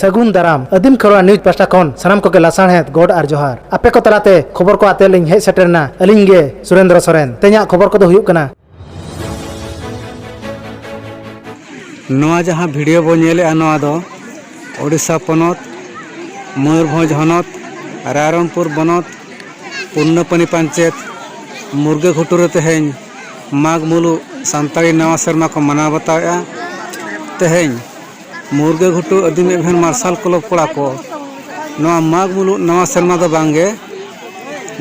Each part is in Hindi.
सगुन दाराम आदिम खरवा न्यूज पास्टा खन सानाम को लासाणहेत गोड आर जोहार आपे को तलाते खबर को आते लिंग हे सेटरना अलिंग गे सुरेंद्र सोरेन तेजा खबर को हुयुक कना नवा जहाँ वीडियो बो नेले नवा दो ओडिशा पनत मयूरभंज हनत रायरंगपुर बनत पूर्णपनी पंचायत मुर्गे घुटुरे तेहें माघ मुलुग सानताड़ी नवा सेरमा को मना बताया तेहें मुर्गे घुटू आदिम एभेन मार्शल क्लब कोड़ा को नवा माघ मुलुग नवा सेरमा दो बांगे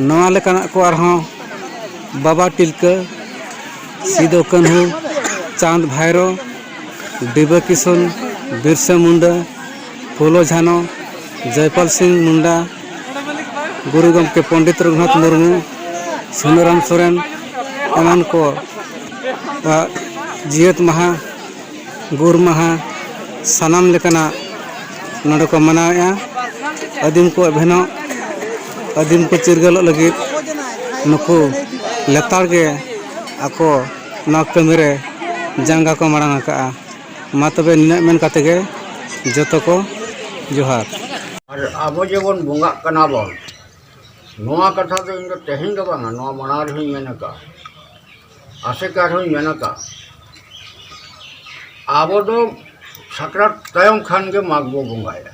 नवा लेकाना को आरहों बाबा तिलका सिदो कान्हू चांद भैरो डिबा किशन बिरसा मुंडा फुलो झानो जयपाल सिंह मुंडा गुरु गमके पंडित रघुनाथ मुर्मू सुनराम सोरेन एमन को जियत महा गुर महा सानाम लेकाना नोडे को मनाया आदिम को एभेनो आदिम को चिरगल लगी नुकु लेतार गे आको ना कमिरे जांगा को मांग का मा तबे निना मेन काते गे जतो को जोहार और आबो जेबन बुंगा कना बन नोआ कथा तो इन तेहिं दो बांगा नोआ मनार ही मेनका आसेकार ही मेनका आबो दो सकरात तयम खान के माघ बो बुंगाया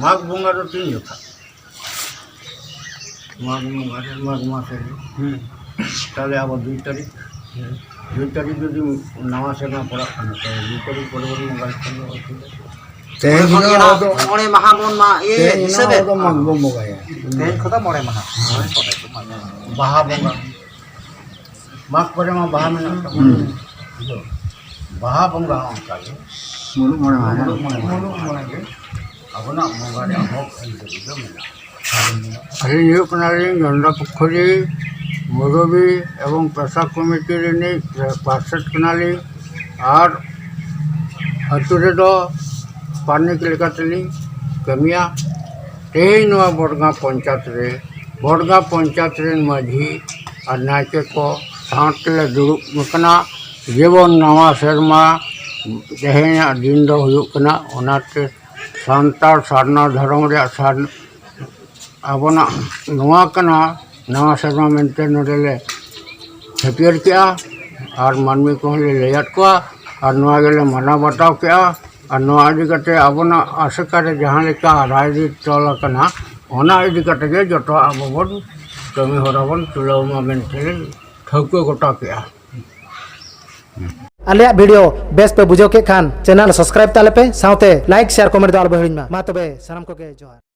माघ बुंगा तो तीन जोखा माघ मासे ताले आबो 2 तारीख जो नवा सेना पड़ा खाना तो 2 तारीख पर मंगल मोड़े महाबन मा ये हिसाबे तो मागबो मगाया तेन खता मोड़े महा बाहा बंगा माग परे मा बाहा में बाहा बंगा का मुलुग मोड़े के अबना मंगा रे हक जो मेला अरे ये कनारे गंडा पुखरी मुरबी एवं प्रसाद कमिटी रे पार्षद कनाली और अतुरे दो पानी के लेकातली कमिया तेई नवा बड़गा पंचायत रे माझी और नायके को साथले दुड़ुब कना जेबन नवा सेरमा तेहें दिन दो हुयुक कना ओनाते सांतार सारना धर्म रे सार आबना नवा कना नवा सेरमा मेनते नोडेले छपियर किया और मानवी को लेयात को और नवा गेले मना बताव किया और नवा इदी कते आबना आशकारे जहाँ लेका राजनीति चलकना ओना इदी कते गे जतो आबोबन कमी होराबन तुलावमा मेनते ठौको गोटा किया आलिया वीडियो बेस पे बुझो के खान चैनल सब्सक्राइब ताले पे साथे लाइक शेयर कमेंट दाल बहिमा मा तबे सानाम को के जोहार।